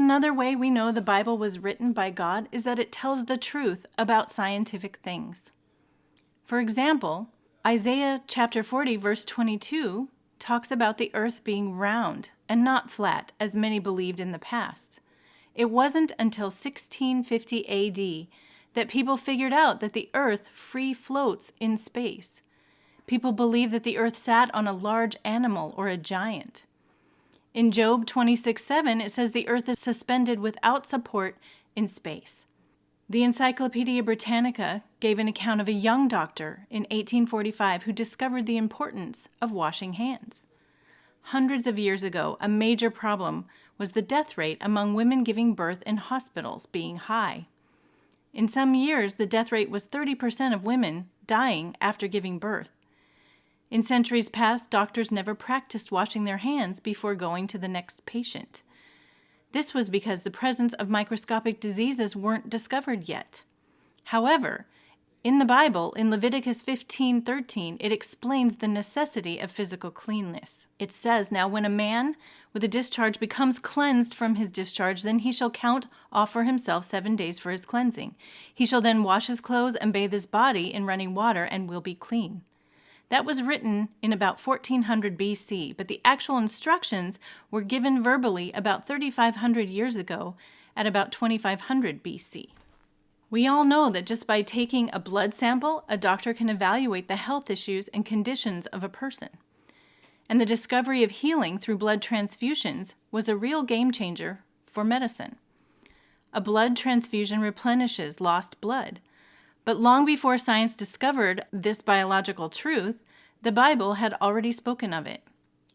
another way we know the Bible was written by God is that it tells the truth about scientific things. For example, Isaiah chapter 40, verse 22 talks about the earth being round and not flat, as many believed in the past. It wasn't until 1650 AD that people figured out that the earth free floats in space. People believed that the earth sat on a large animal or a giant. In Job 26:7, it says the earth is suspended without support in space. The Encyclopedia Britannica gave an account of a young doctor in 1845 who discovered the importance of washing hands. Hundreds of years ago, a major problem was the death rate among women giving birth in hospitals being high. In some years, the death rate was 30% of women dying after giving birth. In centuries past, doctors never practiced washing their hands before going to the next patient. This was because the presence of microscopic diseases weren't discovered yet. However, in the Bible, in Leviticus 15:13, it explains the necessity of physical cleanness. It says, "Now when a man with a discharge becomes cleansed from his discharge, then he shall count off for himself 7 days for his cleansing. He shall then wash his clothes and bathe his body in running water and will be clean." That was written in about 1400 BC, but the actual instructions were given verbally about 3,500 years ago at about 2500 BC. We all know that just by taking a blood sample, a doctor can evaluate the health issues and conditions of a person. And the discovery of healing through blood transfusions was a real game changer for medicine. A blood transfusion replenishes lost blood. But long before science discovered this biological truth, the Bible had already spoken of it.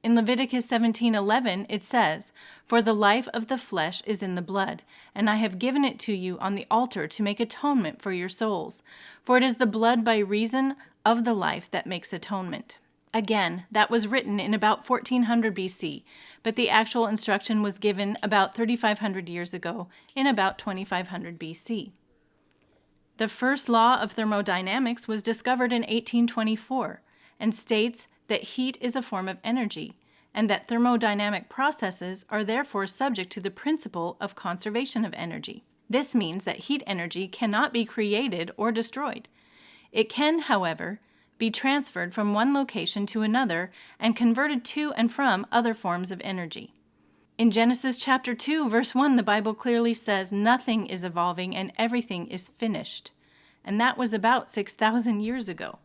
In Leviticus 17:11, it says, "For the life of the flesh is in the blood, and I have given it to you on the altar to make atonement for your souls. For it is the blood by reason of the life that makes atonement." Again, that was written in about 1400 BC, but the actual instruction was given about 3,500 years ago in about 2500 BC. The first law of thermodynamics was discovered in 1824 and states that heat is a form of energy and that thermodynamic processes are therefore subject to the principle of conservation of energy. This means that heat energy cannot be created or destroyed. It can, however, be transferred from one location to another and converted to and from other forms of energy. In Genesis chapter 2, verse 1, the Bible clearly says, "Nothing is evolving and everything is finished." And that was about 6,000 years ago.